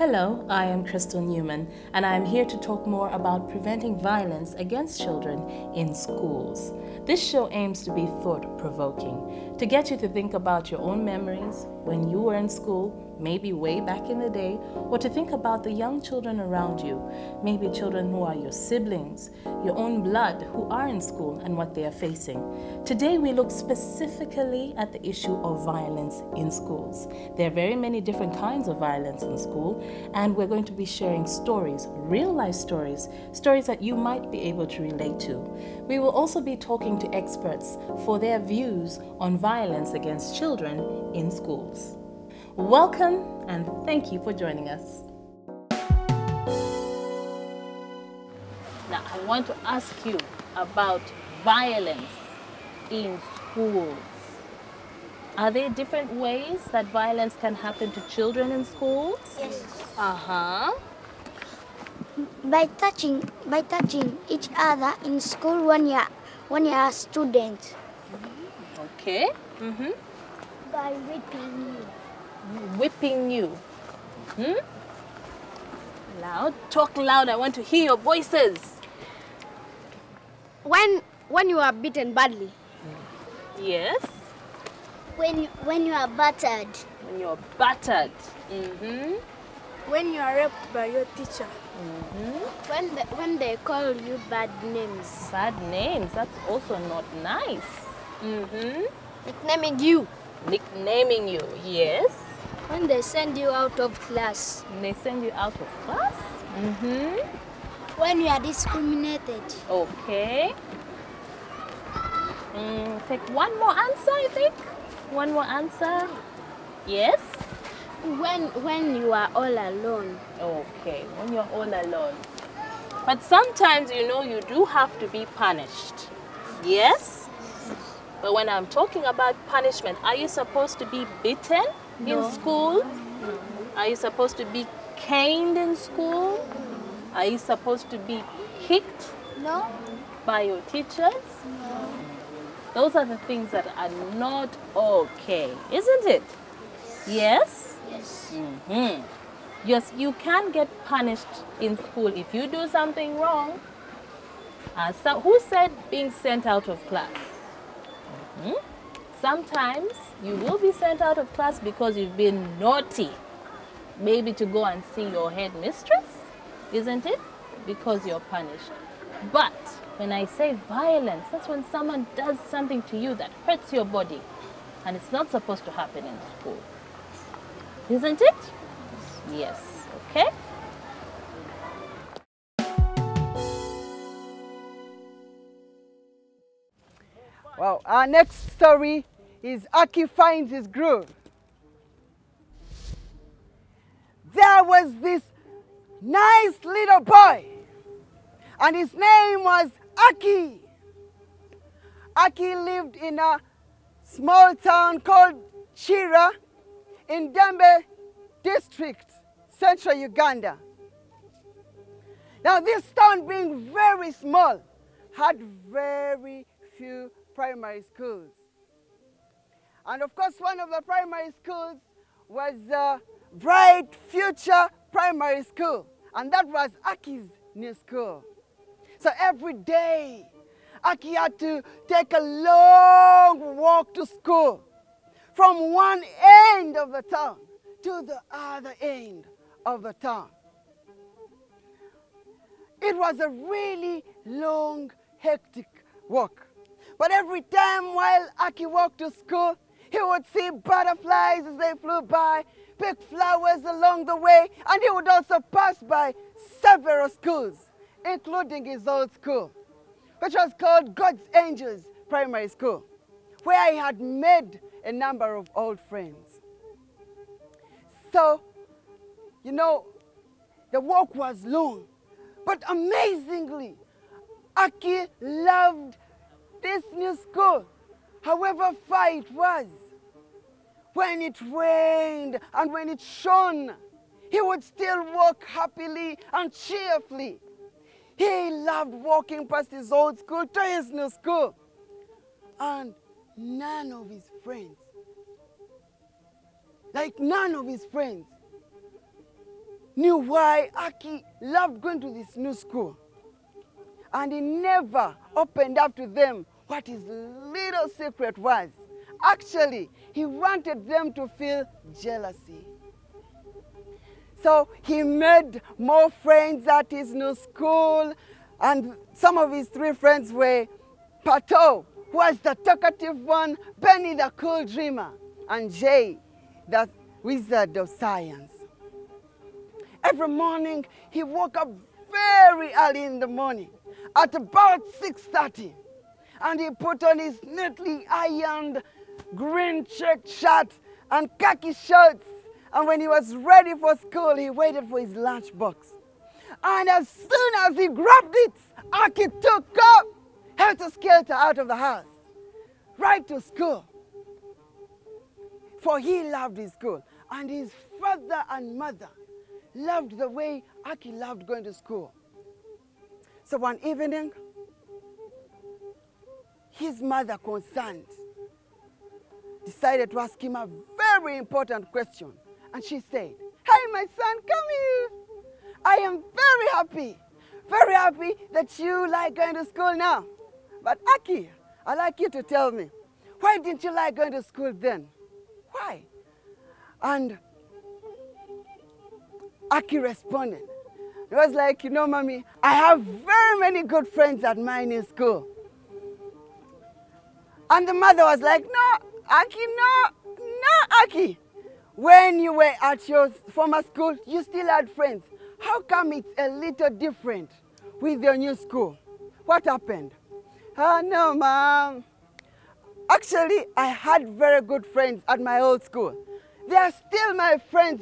Hello, I am Crystal Newman, and I am here to talk more about preventing violence against children in schools. This show aims to be thought-provoking, to get you to think about your own memories when you were in school, maybe way back in the day, or to think about the young children around you, maybe children who are your siblings, your own blood who are in school and what they are facing. Today we look specifically at the issue of violence in schools. There are very many different kinds of violence in school, and we're going to be sharing stories, real life stories, stories that you might be able to relate to. We will also be talking to experts for their views on violence against children in schools. Welcome and thank you for joining us. Now, I want to ask you about violence in schools. Are there different ways that violence can happen to children in schools? Yes. By touching each other in school when you are a student. Okay. By whipping you. Whipping you. Loud. Talk loud. I want to hear your voices. When you are beaten badly. Yes. When you are battered. When you're battered. When you are raped by your teacher. When they call you bad names. Bad names. That's also not nice. Nicknaming you. Nicknaming you. Yes. When they send you out of class. When they send you out of class. When you are discriminated. Okay. Take one more answer, I think. One more answer. Yes. When you are all alone. Okay, when you're all alone. But sometimes, you know, you do have to be punished. Yes? But when I'm talking about punishment, are you supposed to be beaten in school? Are you supposed to be caned in school? Are you supposed to be kicked by your teachers? No. Those are the things that are not okay, isn't it? Yes? Yes. Yes, you can get punished in school if you do something wrong. Who said being sent out of class? Sometimes you will be sent out of class because you've been naughty. Maybe to go and see your headmistress, isn't it? Because you're punished. But when I say violence, that's when someone does something to you that hurts your body. And it's not supposed to happen in school. Isn't it? Yes. Okay? Well, our next story is Aki Finds His Groove. There was this nice little boy, and his name was Aki. Aki lived in a small town called Chira in Dembe district, central Uganda. Now this town, being very small, had very few primary schools. And of course, one of the primary schools was Bright Future Primary School, and that was Aki's new school. So every day, Aki had to take a long walk to school from one end of the town to the other end of the town. It was a really long, hectic walk. But every time while Aki walked to school, he would see butterflies as they flew by, pick flowers along the way, and he would also pass by several schools, including his old school, which was called God's Angels Primary School, where he had made a number of old friends. So, you know, the walk was long, but amazingly, Aki loved this new school, however far it was. When it rained and when it shone, he would still walk happily and cheerfully. He loved walking past his old school to his new school. And none of his friends knew why Aki loved going to this new school. And he never opened up to them what his little secret was. Actually, he wanted them to feel jealousy. So he made more friends at his new school, and some of his 3 friends were Pato, who was the talkative one, Benny the cool dreamer, and Jay, the wizard of science. Every morning, he woke up very early in the morning, at about 6:30, and he put on his neatly ironed green checked shirt and khaki shorts. And when he was ready for school, he waited for his lunchbox. And as soon as he grabbed it, Aki took off, helter-skelter out of the house, right to school. For he loved his school, and his father and mother loved the way Aki loved going to school. So one evening, his mother, concerned, decided to ask him a very important question. And she said, "Hey, my son, come here. I am very happy that you like going to school now. But Aki, I'd like you to tell me, why didn't you like going to school then? Why?" And Aki responded. He was like, "You know, Mommy, I have very many good friends at my new school." And the mother was like, "No, Aki, no, Aki. When you were at your former school, you still had friends. How come it's a little different with your new school? What happened?" "No, Mom. Actually, I had very good friends at my old school. They are still my friends,"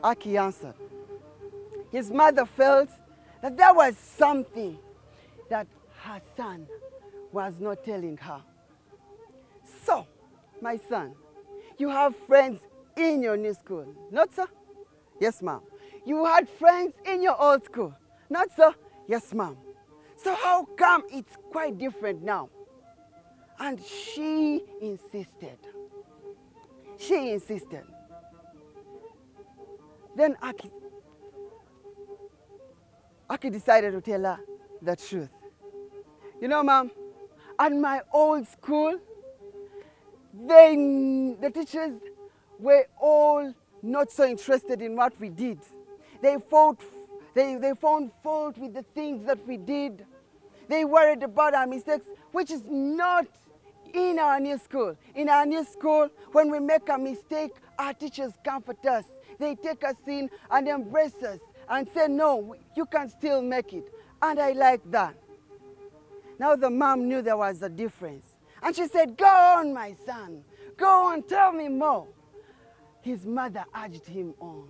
Aki answered. His mother felt that there was something that her son was not telling her. "So, my son, you have friends in your new school, not so?" "Yes, Mom." "You had friends in your old school, not so?" "Yes, Mom." "So how come it's quite different now?" And she insisted. Then Aki decided to tell her the truth. "You know, Mom, at my old school, the teachers were all not so interested in what we did. They found fault with the things that we did. They worried about our mistakes, which is not in our new school. In our new school, when we make a mistake, our teachers comfort us. They take us in and embrace us and say, 'No, you can still make it.' And I like that." Now the mom knew there was a difference. And she said, "Go on, my son. Go on, tell me more." His mother urged him on.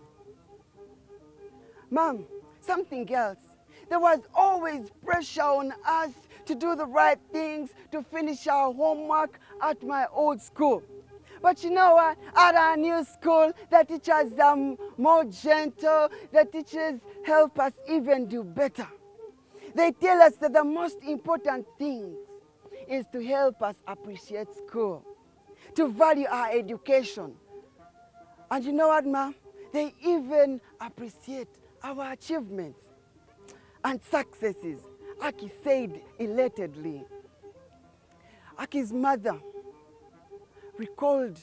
"Mom, something else. There was always pressure on us to do the right things, to finish our homework at my old school. But you know what? At our new school, the teachers are more gentle. The teachers help us even do better. They tell us that the most important thing is to help us appreciate school, to value our education. And you know what, Mom? They even appreciate our achievements and successes," Aki said elatedly. Aki's mother recalled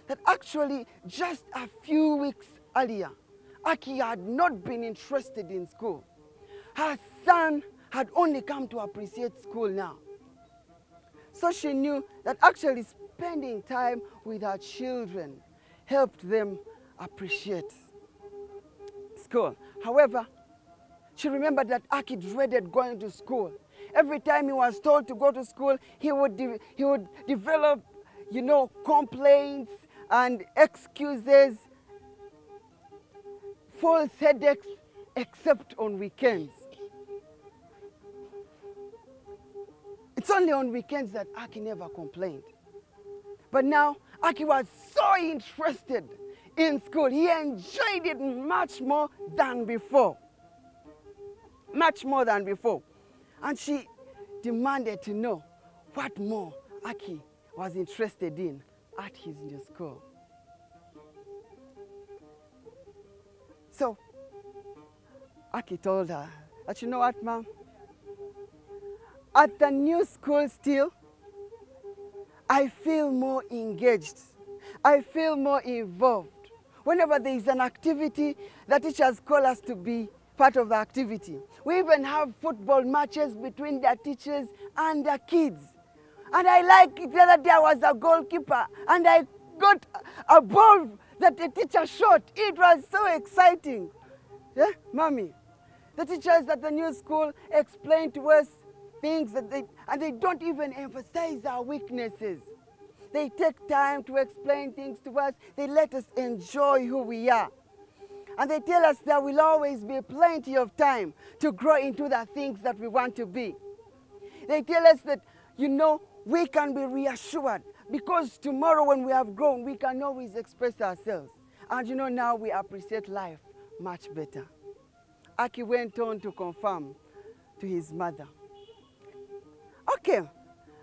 that actually just a few weeks earlier, Aki had not been interested in school. Her son had only come to appreciate school now. So she knew that actually spending time with her children helped them appreciate school. However, she remembered that Aki dreaded going to school. Every time he was told to go to school, he would develop, complaints and excuses, false headaches, except on weekends. It's only on weekends that Aki never complained. But now, Aki was so interested in school. He enjoyed it much more than before. Much more than before. And she demanded to know what more Aki was interested in at his new school. So Aki told her that, you know what, Mom? At the new school still, I feel more engaged. I feel more involved. Whenever there is an activity, the teachers call us to be part of the activity. We even have football matches between the teachers and the kids. And I like it. The other day I was a goalkeeper and I got a ball that the teacher shot. It was so exciting. Yeah, Mommy? The teachers at the new school explain to us things that they don't even emphasize our weaknesses. They take time to explain things to us. They let us enjoy who we are. And they tell us there will always be plenty of time to grow into the things that we want to be. They tell us that, you know, we can be reassured because tomorrow when we have grown, we can always express ourselves. And you know, now we appreciate life much better. Aki went on to confirm to his mother. Okay,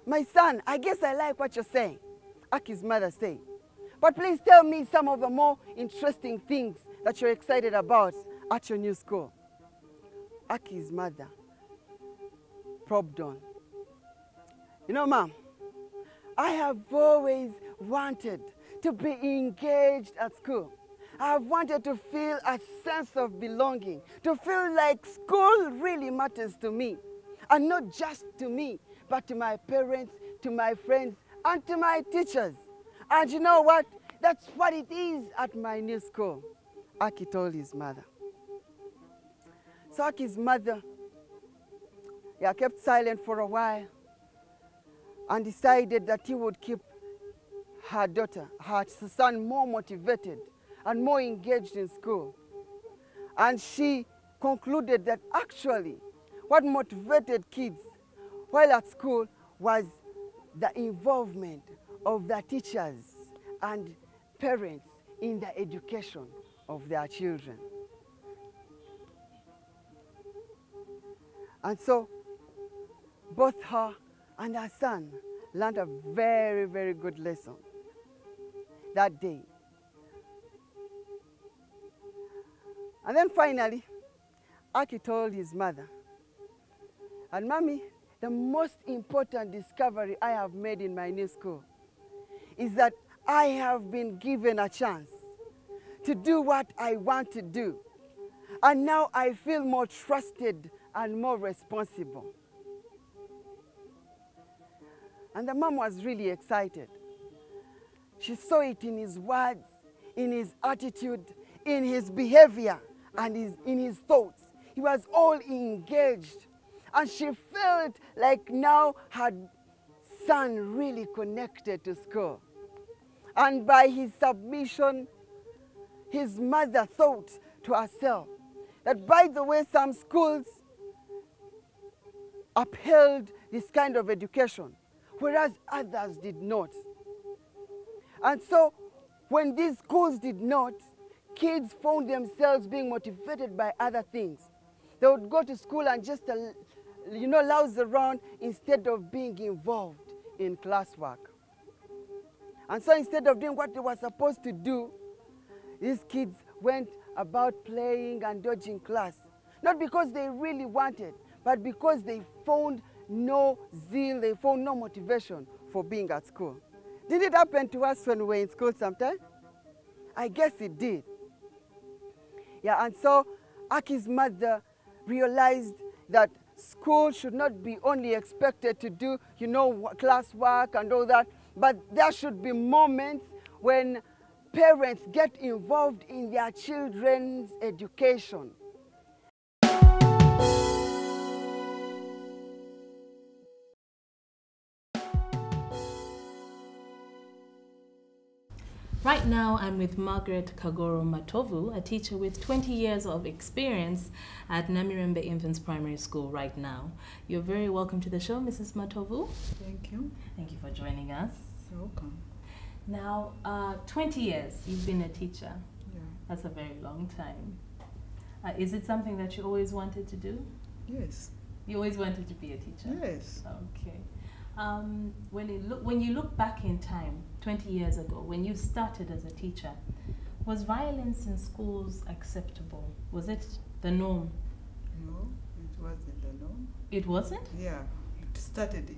my son, I guess I like what you're saying, Aki's mother said. But please tell me some of the more interesting things that you're excited about at your new school. Aki's mother probed on. You know, Mom, I have always wanted to be engaged at school. I have wanted to feel a sense of belonging, to feel like school really matters to me. And not just to me, but to my parents, to my friends, and to my teachers. And you know what? That's what it is at my new school, Aki told his mother. So Aki's mother kept silent for a while and decided that he would keep her daughter, her son, more motivated and more engaged in school. And she concluded that actually what motivated kids while at school was the involvement of the teachers and parents in the education of their children. And so both her and her son learned a very, very good lesson that day. And then finally, Aki told his mother, and Mommy, the most important discovery I have made in my new school is that I have been given a chance to do what I want to do. And now I feel more trusted and more responsible. And the mom was really excited. She saw it in his words, in his attitude, in his behavior, and in his thoughts. He was all engaged. And she felt like now her son really connected to school. And by his submission, his mother thought to herself that, by the way, some schools upheld this kind of education, whereas others did not. And so when these schools did not, kids found themselves being motivated by other things. They would go to school and just, louse around instead of being involved in classwork. And so instead of doing what they were supposed to do, these kids went about playing and dodging class. Not because they really wanted, but because they found no zeal, they found no motivation for being at school. Did it happen to us when we were in school sometime? I guess it did. Yeah, and so Aki's mother realized that school should not be only expected to do, classwork and all that, but there should be moments when parents get involved in their children's education. Right now, I'm with Margaret Kagoro Matovu, a teacher with 20 years of experience at Namirembe Infants Primary School right now. You're very welcome to the show, Mrs. Matovu. Thank you. Thank you for joining us. You're welcome. Now, 20 years you've been a teacher. Yeah. That's a very long time. Is it something that you always wanted to do? Yes. You always wanted to be a teacher? Yes. Okay. When you look back in time, 20 years ago, when you started as a teacher, Was violence in schools acceptable? Was it the norm? No, it wasn't the norm. It wasn't? Yeah, it started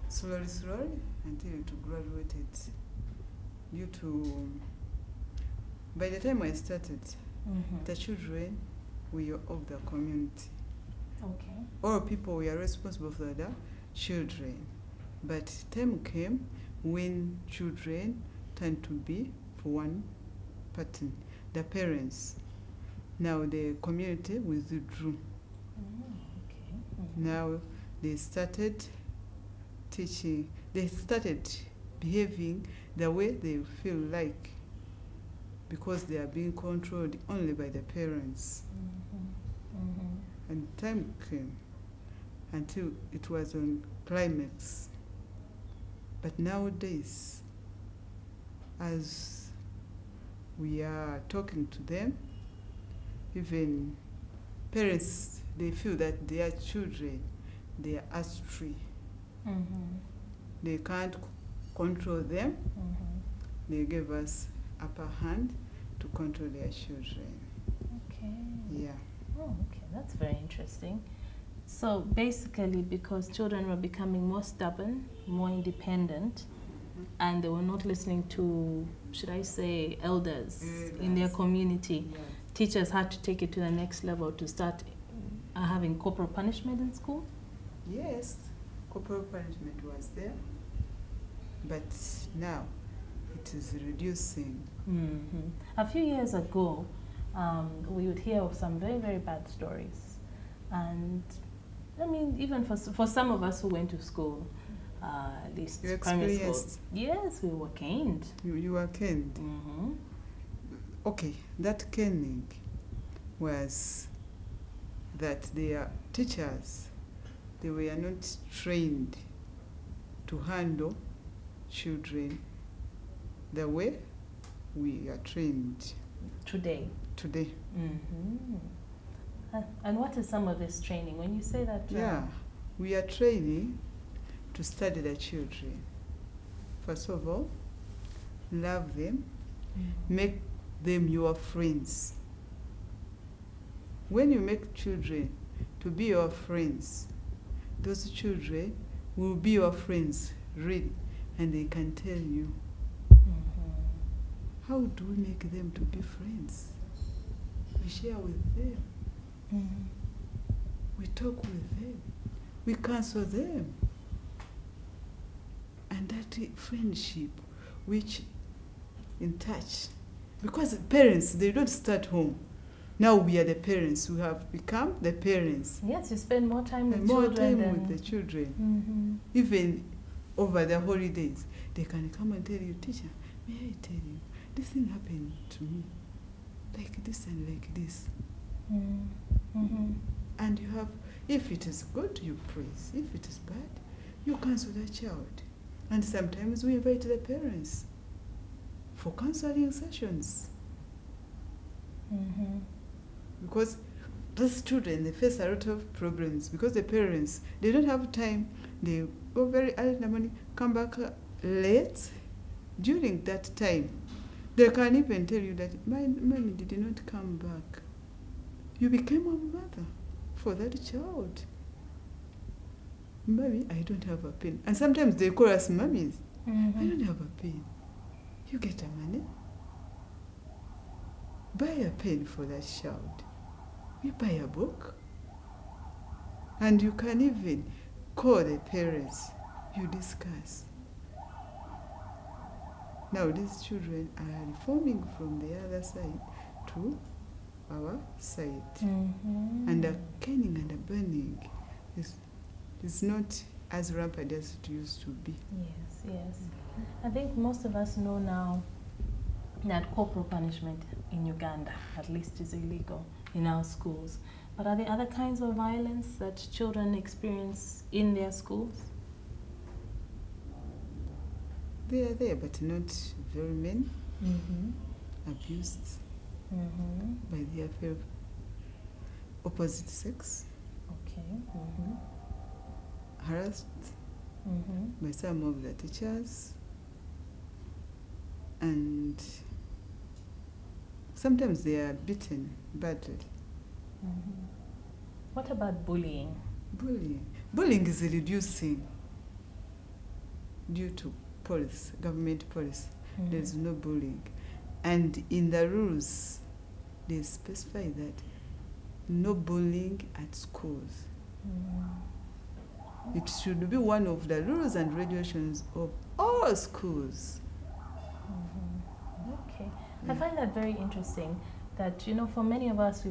slowly until it graduated. Due to, by the time I started, the children were of the community. Okay. All people were responsible for the children. But time came when children tend to be for one pattern, the parents. Now the community withdrew. Okay. Now they started teaching, they started behaving the way they feel like, because they are being controlled only by the parents. And time came until it was on climax. But nowadays, as we are talking to them, even parents, they feel that their children, they are astray. They can't control them. They give us upper hand to control their children. Okay. Yeah. Oh, okay. That's very interesting. So basically, because children were becoming more stubborn, more independent, and they were not listening to, should I say, elders in their community, Yeah. teachers had to take it to the next level to start having corporal punishment in school? Yes, corporal punishment was there, but now it is reducing. A few years ago, we would hear of some very, very bad stories. And I mean, even for some of us who went to school, at least You primary school, experienced. yes, we were caned. You were caned. Okay, that caning was that their teachers, they were not trained to handle children the way we are trained Today. today. And what is some of this training? When you say that, Yeah, we are training to study the children. First of all, love them, make them your friends. When you make children to be your friends, those children will be your friends, really, and they can tell you. How do we make them to be friends? We share with them. We talk with them. We counsel them. And that friendship, which in touch, because parents, they don't start home. Now we are the parents. We have become the parents. yes, you spend more time with And more children time than with the children. Even over the holidays, they can come and tell you, teacher, may I tell you, this thing happened to me, like this and like this. And you have, if it is good, you praise. If it is bad, you counsel the child. And sometimes we invite the parents for counseling sessions. Because those children, they face a lot of problems because the parents, they don't have time. They go very early in the morning, come back late. During that time, they can even tell you that my mommy did not come back. You became a mother for that child. Mommy, I don't have a pen. And sometimes they call us mummies. I don't have a pen. You get a money. Buy a pen for that child. You buy a book. And you can even call the parents. You discuss. Now these children are reforming from the other side to our side. And the caning and the burning is not as rampant as it used to be. Yes, yes. I think most of us know now that corporal punishment in Uganda, at least, is illegal in our schools. But are there other kinds of violence that children experience in their schools? They are there, but not very many. Abused by their opposite sex. Okay. Harassed by some of the teachers. And Sometimes they are beaten badly. What about bullying? Bullying is reducing due to government policy. There's no bullying. And in the rules, they specify that no bullying at schools. It should be one of the rules and regulations of all schools. Okay. I find that very interesting that, you know, for many of us,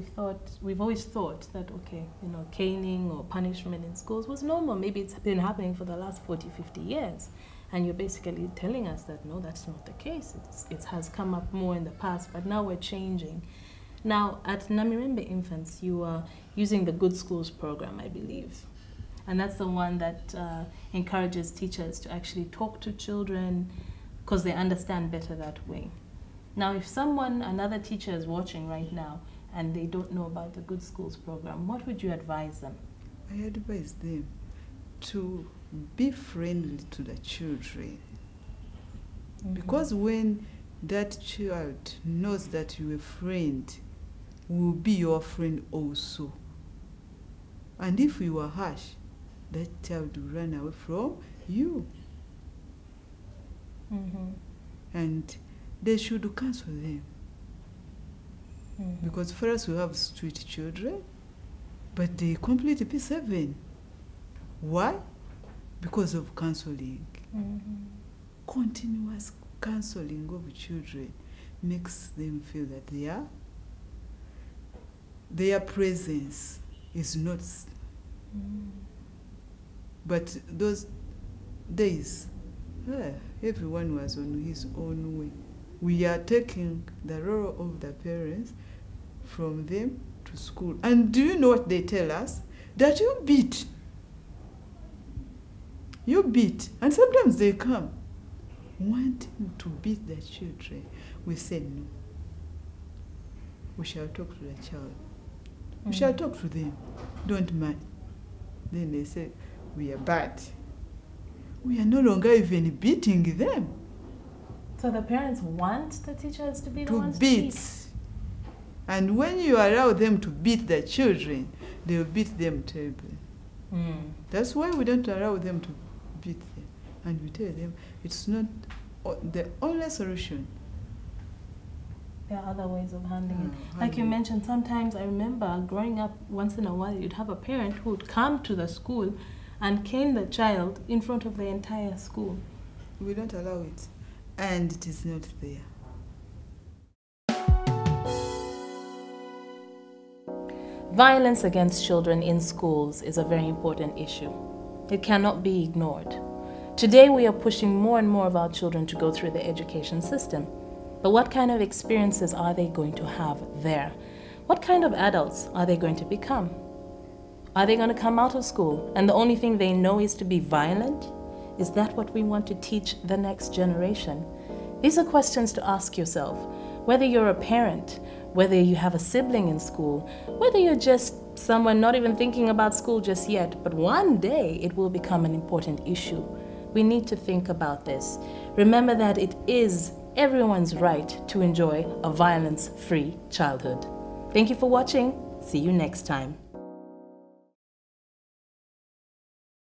we've always thought that, okay, you know, caning or punishment in schools was normal. Maybe it's been happening for the last 40, 50 years. And you're basically telling us that, no, that's not the case. It has come up more in the past, but now we're changing. Now, at Namirembe Infants, you are using the Good Schools program, I believe. And that's the one that encourages teachers to actually talk to children because they understand better that way. Now, if another teacher is watching right now and they don't know about the Good Schools program, what would you advise them? I advise them to be friendly to the children. Because when that child knows that you're a friend, will be your friend also. And if you are harsh, that child will run away from you. And they should counsel them. Because for us, we have street children, but they complete P7. Why? Because of counseling. Continuous counseling of children makes them feel that their presence is not. But those days, everyone was on his own way. We are taking the role of the parents from them to school. And do you know what they tell us? That you beat. You beat. And sometimes they come wanting to beat the children. We say no. We shall talk to the child. We shall talk to them. Don't mind. Then they say, we are bad. We are no longer even beating them. So the parents want the teachers to be the ones to beat. And when you allow them to beat the children, they will beat them terribly. That's why we don't allow them to beat them. And we tell them it's not the only solution. There are other ways of handling it. Like you mentioned, sometimes I remember growing up, once in a while, you'd have a parent who would come to the school and cane the child in front of the entire school. We don't allow it. And it is not there. Violence against children in schools is a very important issue. It cannot be ignored. Today we are pushing more and more of our children to go through the education system. But what kind of experiences are they going to have there? What kind of adults are they going to become? Are they going to come out of school and the only thing they know is to be violent? Is that what we want to teach the next generation? These are questions to ask yourself. Whether you're a parent, whether you have a sibling in school, whether you're just someone not even thinking about school just yet, but one day it will become an important issue. We need to think about this. Remember that it is everyone's right to enjoy a violence-free childhood. Thank you for watching. See you next time.